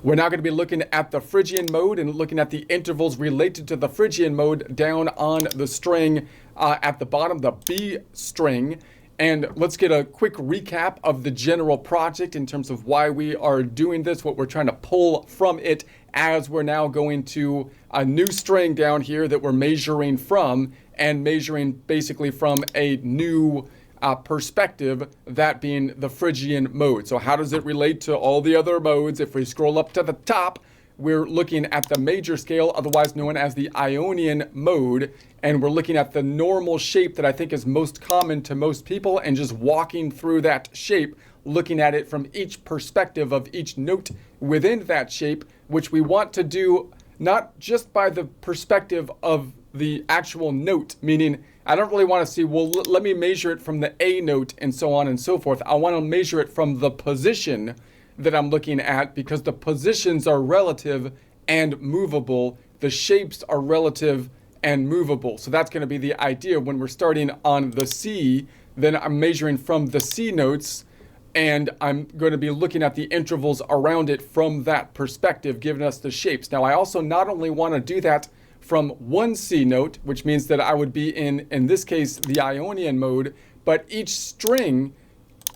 We're now going to be looking at the Phrygian mode and looking at the intervals related to the Phrygian mode down on the string at the bottom, the B string. And let's get a quick recap of the general project in terms of why we are doing this, what we're trying to pull from it, as we're now going to a new string down here that we're measuring from, and measuring basically from a new perspective, that being the Phrygian mode. So how does it relate to all the other modes? If we scroll up to the top, we're looking at the major scale, otherwise known as the Ionian mode, and we're looking at the normal shape that I think is most common to most people, and just walking through that shape, looking at it from each perspective of each note within that shape, which we want to do not just by the perspective of the actual note, meaning I don't really want to see, well, let me measure it from the A note and so on and so forth. I want to measure it from the position that I'm looking at, because the positions are relative and movable. The shapes are relative and movable. So that's going to be the idea when we're starting on the C. Then I'm measuring from the C notes, and I'm going to be looking at the intervals around it from that perspective, giving us the shapes. Now, I also not only want to do that from one C note, which means that I would be in this case, the Ionian mode, but each string,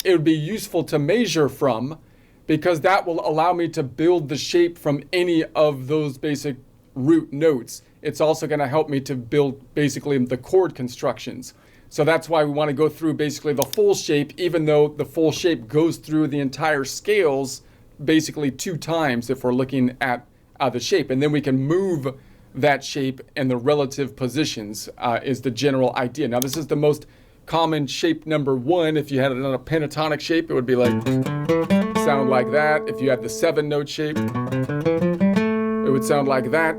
it would be useful to measure from, because that will allow me to build the shape from any of those basic root notes. It's also going to help me to build basically the chord constructions. So that's why we want to go through basically the full shape, even though the full shape goes through the entire scales basically 2 times if we're looking at the shape. And then we can move that shape and the relative positions is the general idea. Now, this is the most common shape number 1. If you had it on a pentatonic shape, it would be like, sound like that. If you had the 7-note shape, it would sound like that.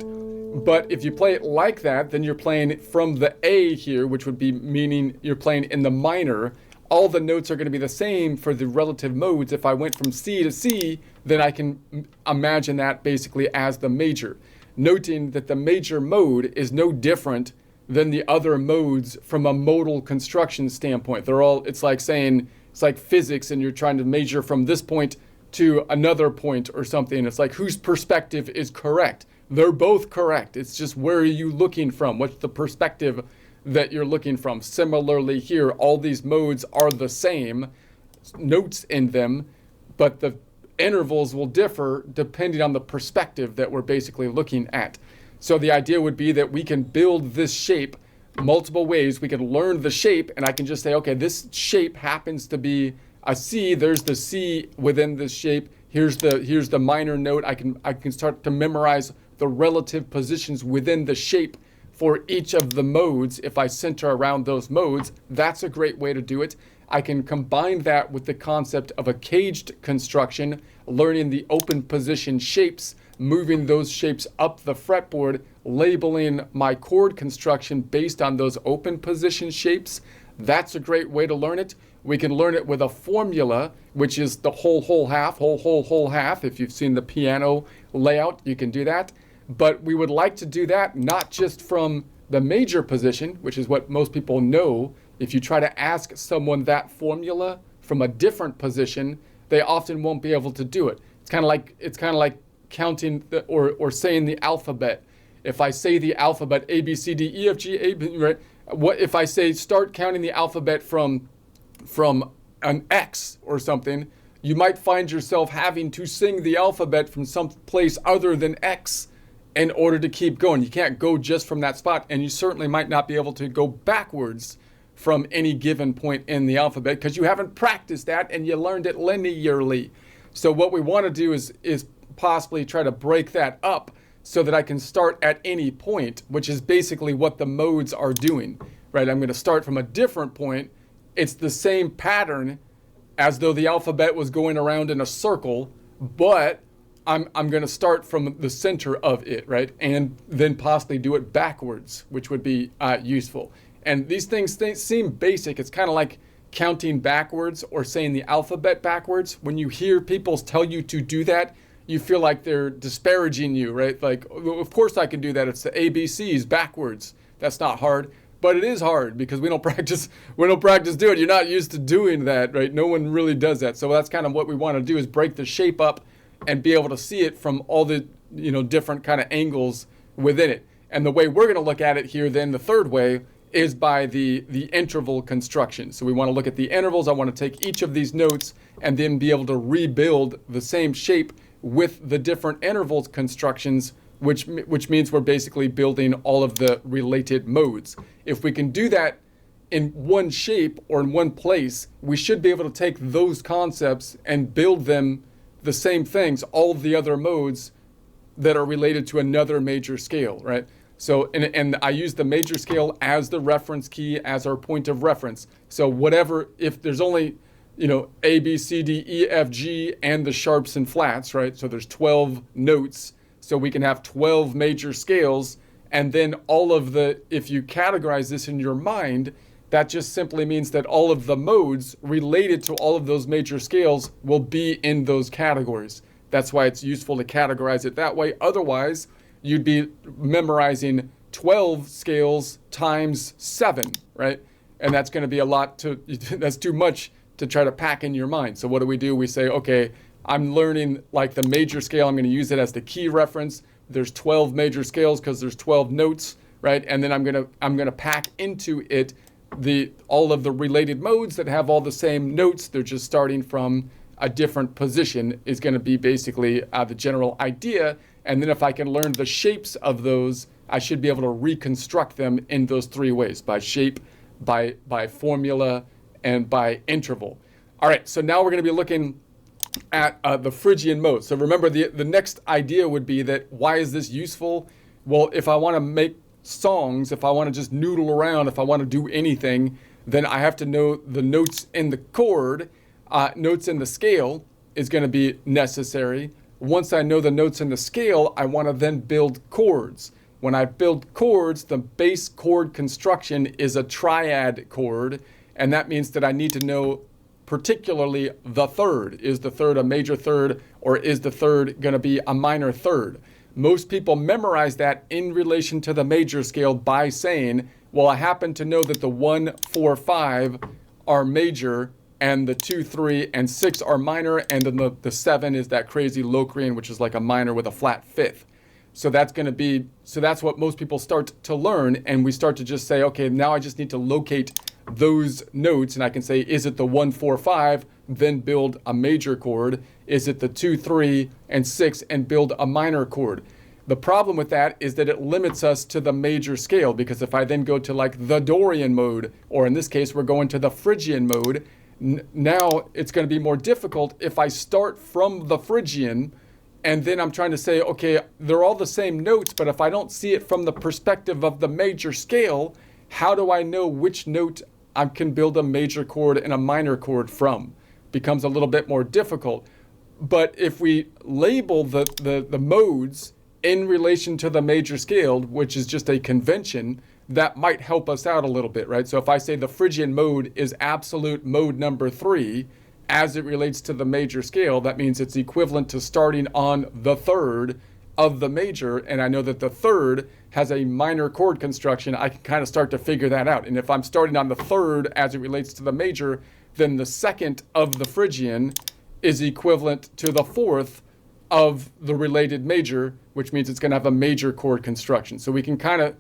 But if you play it like that, then you're playing from the A here, which would be meaning you're playing in the minor. All the notes are going to be the same for the relative modes. If I went from C to C, then I can imagine that basically as the major. Noting that the major mode is no different than the other modes from a modal construction standpoint. They're all, it's like saying, it's like physics and you're trying to measure from this point to another point or something. It's like, whose perspective is correct? They're both correct. It's just, where are you looking from? What's the perspective that you're looking from? Similarly here, all these modes are the same, notes in them, but the intervals will differ depending on the perspective that we're basically looking at. So the idea would be that we can build this shape multiple ways. We can learn the shape, and I can just say, okay, this shape happens to be a C. There's the C within this shape. Here's the minor note. I can start to memorize the relative positions within the shape for each of the modes. If I center around those modes, that's a great way to do it. I can combine that with the concept of a caged construction, learning the open position shapes, moving those shapes up the fretboard, labeling my chord construction based on those open position shapes. That's a great way to learn it. We can learn it with a formula, which is the whole half, whole half. If you've seen the piano layout, you can do that. But we would like to do that not just from the major position, which is what most people know. If you try to ask someone that formula from a different position, they often won't be able to do it. It's kind of like counting or saying the alphabet. If I say the alphabet A, B, C, D, E, F, G, A, B, right? What if I say start counting the alphabet from an X or something? You might find yourself having to sing the alphabet from some place other than X in order to keep going. You can't go just from that spot, and you certainly might not be able to go backwards from any given point in the alphabet because you haven't practiced that and you learned it linearly. So what we want to do is possibly try to break that up so that I can start at any point, which is basically what the modes are doing, right? I'm going to start from a different point. It's the same pattern as though the alphabet was going around in a circle, but I'm going to start from the center of it, right? And then possibly do it backwards, which would be useful. And these things seem basic. It's kind of like counting backwards or saying the alphabet backwards. When you hear people tell you to do that, you feel like they're disparaging you, right? Like, of course I can do that. It's the ABCs backwards. That's not hard. But it is hard because we don't practice doing it. You're not used to doing that, right? No one really does that. So that's kind of what we want to do, is break the shape up and be able to see it from all the different kind of angles within it. And the way we're going to look at it here then, the third way, is by the interval construction. So we want to look at the intervals. I want to take each of these notes and then be able to rebuild the same shape with the different intervals constructions, which means we're basically building all of the related modes. If we can do that in one shape or in one place, we should be able to take those concepts and build them the same things, all of the other modes that are related to another major scale, right? So, and I use the major scale as the reference key, as our point of reference. So whatever, if there's only, A, B, C, D, E, F, G, and the sharps and flats, right? So there's 12 notes. So we can have 12 major scales. And then all of the, if you categorize this in your mind, that just simply means that all of the modes related to all of those major scales will be in those categories. That's why it's useful to categorize it that way. Otherwise, you'd be memorizing 12 scales times 7, right? And that's going to be a lot that's too much to try to pack in your mind. So what do? We say, okay, I'm learning like the major scale. I'm going to use it as the key reference. There's 12 major scales because there's 12 notes, right? And then I'm going to pack into it all of the related modes that have all the same notes. They're just starting from a different position is going to be basically the general idea. And then if I can learn the shapes of those, I should be able to reconstruct them in those three ways: by shape, by formula, and by interval. All right, so now we're going to be looking at the Phrygian mode. So remember, the next idea would be that why is this useful? Well, if I want to make songs, if I want to just noodle around, if I want to do anything, then I have to know the notes in the chord. Notes in the scale is going to be necessary. Once I know the notes in the scale, I want to then build chords. When I build chords, the base chord construction is a triad chord, and that means that I need to know particularly the third. Is the third a major third, or is the third going to be a minor third? Most people memorize that in relation to the major scale by saying, well, I happen to know that the 1, 4, 5 are major, and the 2, 3, and 6 are minor, and then the 7 is that crazy Locrian, which is like a minor with a flat fifth. So that's what most people start to learn, and we start to just say, okay, now I just need to locate those notes, and I can say, is it the 1, 4, 5, then build a major chord? Is it the 2, 3, and 6, and build a minor chord? The problem with that is that it limits us to the major scale, because if I then go to like the Dorian mode, or in this case, we're going to the Phrygian mode, now it's going to be more difficult if I start from the Phrygian and then I'm trying to say, okay, they're all the same notes, but if I don't see it from the perspective of the major scale, how do I know which note I can build a major chord and a minor chord from? Becomes a little bit more difficult. But if we label the modes in relation to the major scale, which is just a convention, that might help us out a little bit, right? So if I say the Phrygian mode is absolute mode number 3, as it relates to the major scale, that means it's equivalent to starting on the third of the major, and I know that the third has a minor chord construction. I can kind of start to figure that out. And if I'm starting on the third as it relates to the major, then the second of the Phrygian is equivalent to the fourth of the related major, which means it's going to have a major chord construction. So we can kind of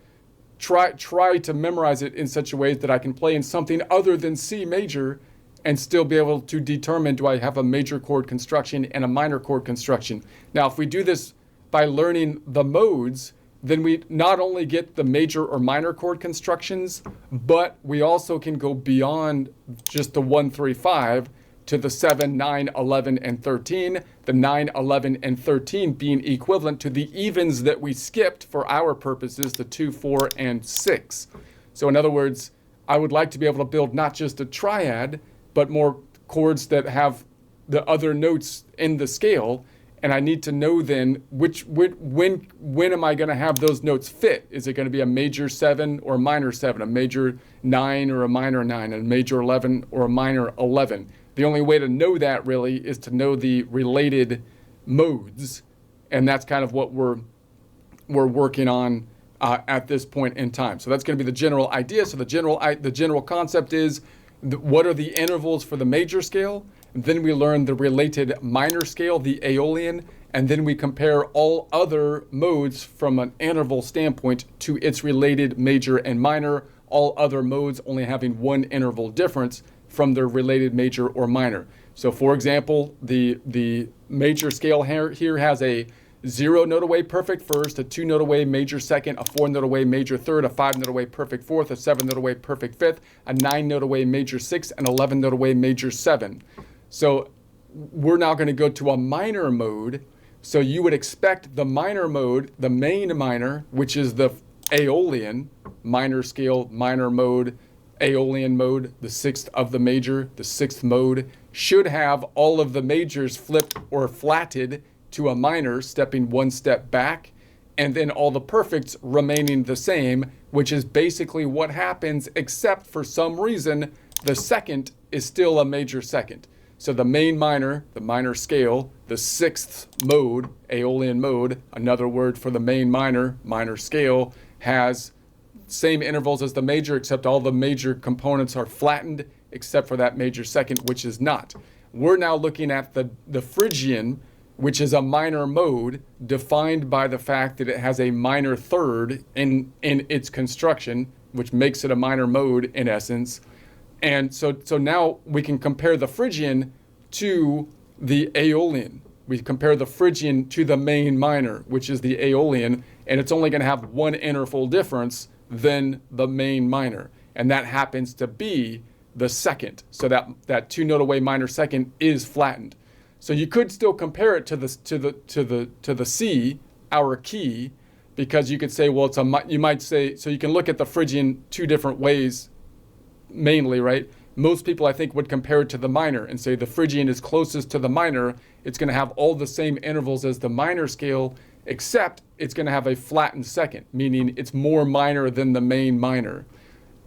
try to memorize it in such a way that I can play in something other than C major and still be able to determine, do I have a major chord construction and a minor chord construction? Now, if we do this by learning the modes, then we not only get the major or minor chord constructions, but we also can go beyond just the 1, 3, 5 to the 7, 9, 11, and 13. The 9, 11, and 13 being equivalent to the evens that we skipped for our purposes, the 2, 4, and 6. So in other words, I would like to be able to build not just a triad, but more chords that have the other notes in the scale. And I need to know then when am I going to have those notes fit? Is it going to be a major 7 or a minor 7, a major 9 or a minor 9, a major 11 or a minor 11? The only way to know that really is to know the related modes, and that's kind of what we're working on at this point in time. So that's going to be the general idea. So the general concept is what are the intervals for the major scale? Then we learn the related minor scale, the Aeolian, and then we compare all other modes from an interval standpoint to its related major and minor, all other modes only having one interval difference from their related major or minor. So for example, the major scale here has a 0 note away perfect first, a 2 note away major second, a 4 note away major third, a 5 note away perfect fourth, a 7 note away perfect fifth, a 9 note away major sixth, and 11 note away major seven. So we're now going to go to a minor mode. So you would expect the minor mode, the main minor, which is the Aeolian, minor scale, minor mode, Aeolian mode, the sixth of the major, the sixth mode, should have all of the majors flipped or flatted to a minor, stepping one step back, and then all the perfects remaining the same, which is basically what happens, except for some reason, the second is still a major second. So the main minor, the minor scale, the sixth mode, Aeolian mode, another word for the main minor, minor scale, has same intervals as the major, except all the major components are flattened, except for that major second, which is not. We're now looking at the Phrygian, which is a minor mode defined by the fact that it has a minor third in its construction, which makes it a minor mode in essence. And so now we can compare the Phrygian to the Aeolian. We compare the Phrygian to the main minor, which is the Aeolian, and it's only going to have one interval difference than the main minor. And that happens to be the second. So that 2 note away minor second is flattened. So you could still compare it to the C, our key, because you could say, well, you might say, so you can look at the Phrygian two different ways, mainly, right? Most people, I think, would compare it to the minor and say the Phrygian is closest to the minor. It's going to have all the same intervals as the minor scale, except it's going to have a flattened second, meaning it's more minor than the main minor.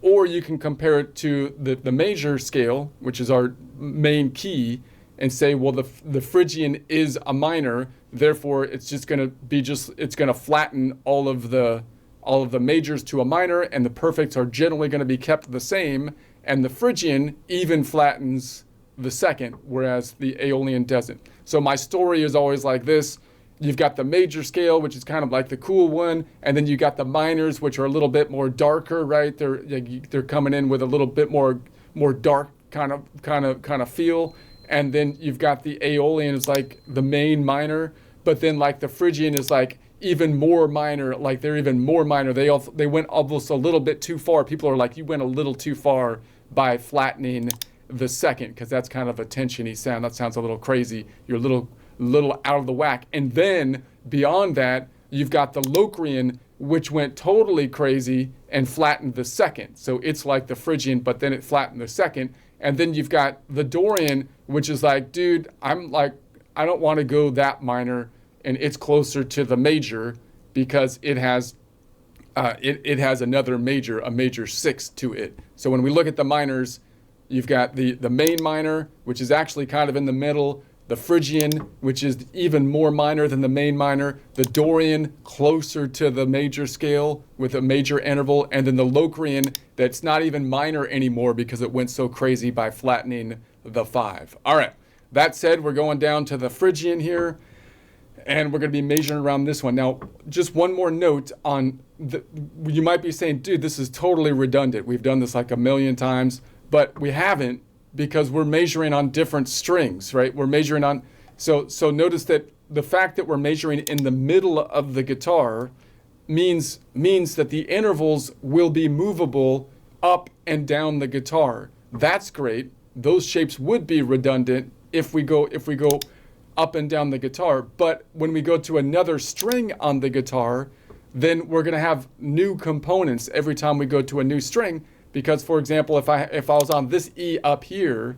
Or you can compare it to the major scale, which is our main key, and say, well, the Phrygian is a minor, therefore it's just going to be it's going to flatten all of the majors to a minor, and the perfects are generally going to be kept the same, and the Phrygian even flattens the second, whereas the Aeolian doesn't. So my story is always like this. You've got the major scale, which is kind of like the cool one, and then you got the minors, which are a little bit more darker, right? They're coming in with a little bit more dark kind of feel. And then you've got the Aeolian is like the main minor, but then like the Phrygian is like even more minor, like they're even more minor. They went almost a little bit too far. People are like, you went a little too far by flattening the second, because that's kind of a tensiony sound. That sounds a little crazy. You're a little out of the whack. And then beyond that, you've got the Locrian, which went totally crazy and flattened the second. So it's like the Phrygian, but then it flattened the second. And then you've got the Dorian, which is like, dude, I don't want to go that minor, and it's closer to the major because it has another major, a major sixth to it. So when we look at the minors, you've got the main minor, which is actually kind of in the middle, the Phrygian, which is even more minor than the main minor, the Dorian, closer to the major scale with a major interval, and then the Locrian, that's not even minor anymore because it went so crazy by flattening the 5. All right, that said, we're going down to the Phrygian here, and we're going to be measuring around this one. Now, just one more note on, you might be saying, dude, this is totally redundant. We've done this like a million times, but we haven't, because we're measuring on different strings, right? We're measuring on, so notice that the fact that we're measuring in the middle of the guitar means that the intervals will be movable up and down the guitar. That's great. Those shapes would be redundant if we go up and down the guitar. But when we go to another string on the guitar, then we're going to have new components every time we go to a new string. Because, for example, if I was on this E up here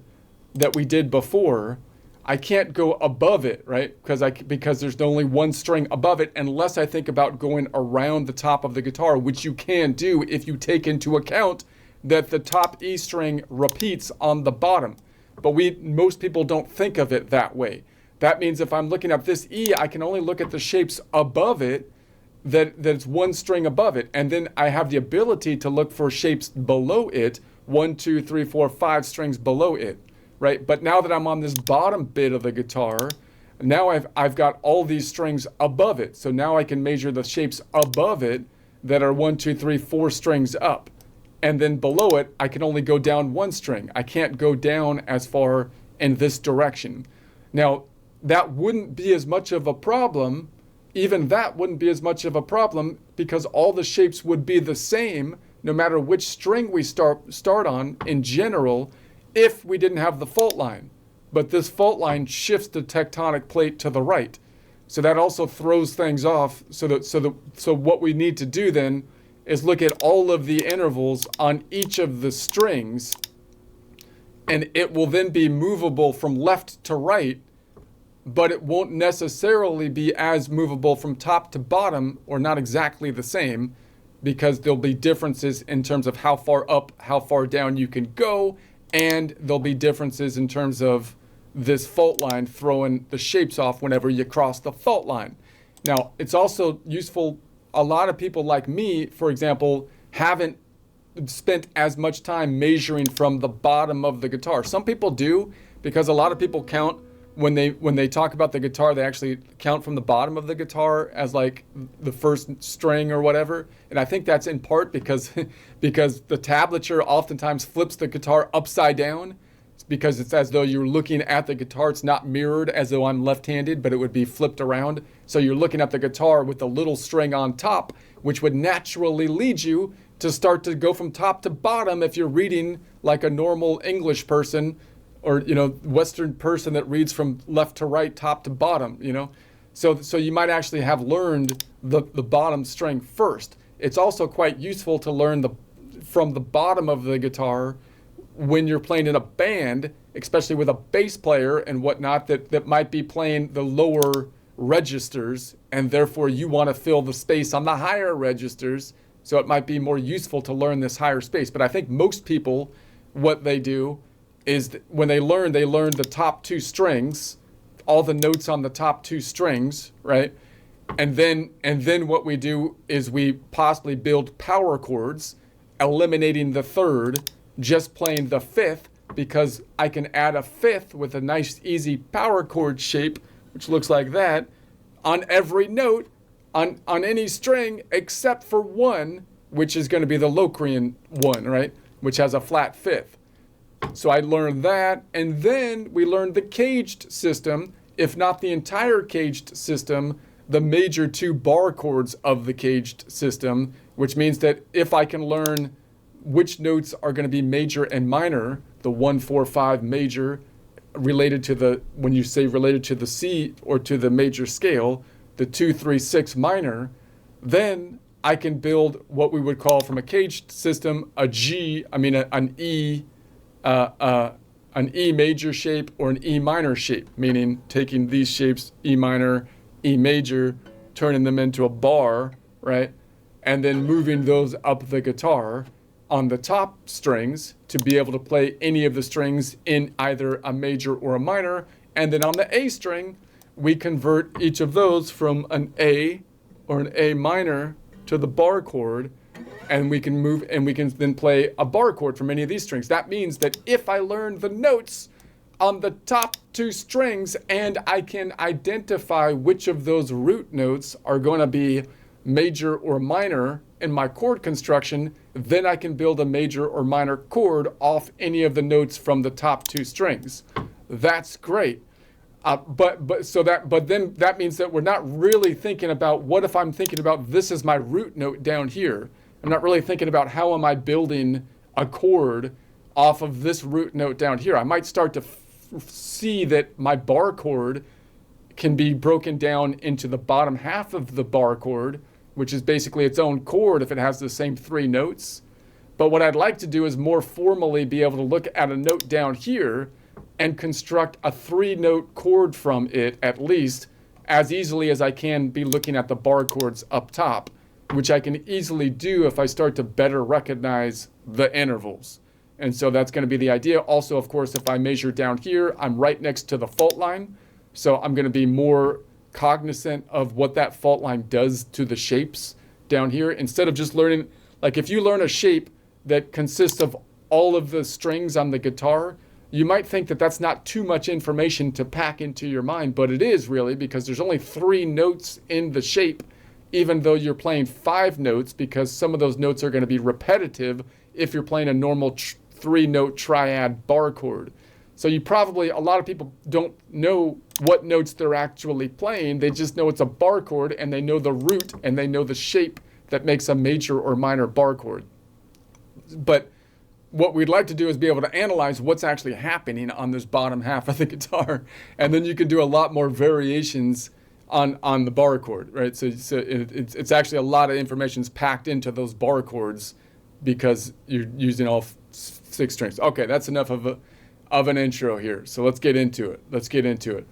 that we did before, I can't go above it, right? Because there's only one string above it, unless I think about going around the top of the guitar, which you can do if you take into account that the top E string repeats on the bottom. But most people don't think of it that way. That means if I'm looking at this E, I can only look at the shapes above it, that's one string above it, and then I have the ability to look for shapes below it, 1, 2, 3, 4, 5 strings below it. right? But now that I'm on this bottom bit of the guitar, now I've got all these strings above it. So now I can measure the shapes above it that are 1, 2, 3, 4 strings up. And then below it, I can only go down 1 string. I can't go down as far in this direction. Now, that wouldn't be as much of a problem. Even that wouldn't be as much of a problem because all the shapes would be the same no matter which string we start on in general if we didn't have the fault line. But this fault line shifts the tectonic plate to the right. So that also throws things off. So what we need to do then is look at all of the intervals on each of the strings, and it will then be movable from left to right, but it won't necessarily be as movable from top to bottom, or not exactly the same, because there'll be differences in terms of how far up, how far down you can go, and there'll be differences in terms of this fault line throwing the shapes off whenever you cross the fault line. Now, it's also useful, a lot of people like me, for example, haven't spent as much time measuring from the bottom of the guitar. Some people do, because a lot of people count when they talk about the guitar, they actually count from the bottom of the guitar as like the first string or whatever. And I think that's in part because because the tablature oftentimes flips the guitar upside down. It's because it's as though you're looking at the guitar. It's not mirrored as though I'm left-handed, but it would be flipped around. So you're looking at the guitar with the little string on top, which would naturally lead you to start to go from top to bottom if you're reading like a normal English person, or, you know, Western person that reads from left to right, top to bottom, you know. So you might actually have learned the bottom string first. It's also quite useful to learn from the bottom of the guitar when you're playing in a band, especially with a bass player and whatnot that might be playing the lower registers, and therefore you want to fill the space on the higher registers. So it might be more useful to learn this higher space. But I think most people, what they do is when they learn the top 2 strings, all the notes on the top 2 strings, right? And then what we do is we possibly build power chords, eliminating the 3rd, just playing the 5th, because I can add a 5th with a nice easy power chord shape, which looks like that, on every note, on any string except for 1, which is going to be the Locrian 1, right? Which has a flat 5th. So I learned that, and then we learned the caged system, if not the entire caged system, the major 2 bar chords of the caged system, which means that if I can learn which notes are going to be major and minor, the 1, 4, 5 major, related to the, when you say related to the C or to the major scale, the 2, 3, 6 minor, then I can build what we would call from a caged system an E major shape or an E minor shape, meaning taking these shapes, E minor, E major, turning them into a bar, right? And then moving those up the guitar on the top strings to be able to play any of the strings in either a major or a minor. And then on the A string, we convert each of those from an A or an A minor to the bar chord, and we can move, and we can then play a bar chord from any of these strings. That means that if I learn the notes on the top 2 strings and I can identify which of those root notes are going to be major or minor in my chord construction, then I can build a major or minor chord off any of the notes from the top 2 strings. That's great. But then that means that we're not really thinking about, what if I'm thinking about this is my root note down here? I'm not really thinking about how am I building a chord off of this root note down here. I might start to see that my bar chord can be broken down into the bottom half of the bar chord, which is basically its own chord if it has the same 3 notes. But what I'd like to do is more formally be able to look at a note down here and construct a 3-note chord from it, at least, as easily as I can be looking at the bar chords up top, which I can easily do if I start to better recognize the intervals. And so that's going to be the idea. Also, of course, if I measure down here, I'm right next to the fault line. So I'm going to be more cognizant of what that fault line does to the shapes down here. Instead of just learning, like if you learn a shape that consists of all of the strings on the guitar, You might think that that's not too much information to pack into your mind, but it is really, because there's only 3 notes in the shape, even though you're playing 5 notes, because some of those notes are going to be repetitive if you're playing a normal 3-note triad bar chord. So a lot of people don't know what notes they're actually playing. They just know it's a bar chord, and they know the root, and they know the shape that makes a major or minor bar chord. But what we'd like to do is be able to analyze what's actually happening on this bottom half of the guitar, and then you can do a lot more variations on the bar chord, right? So it's actually a lot of information's packed into those bar chords because you're using all 6 strings. Okay, that's enough of an intro here. So let's get into it.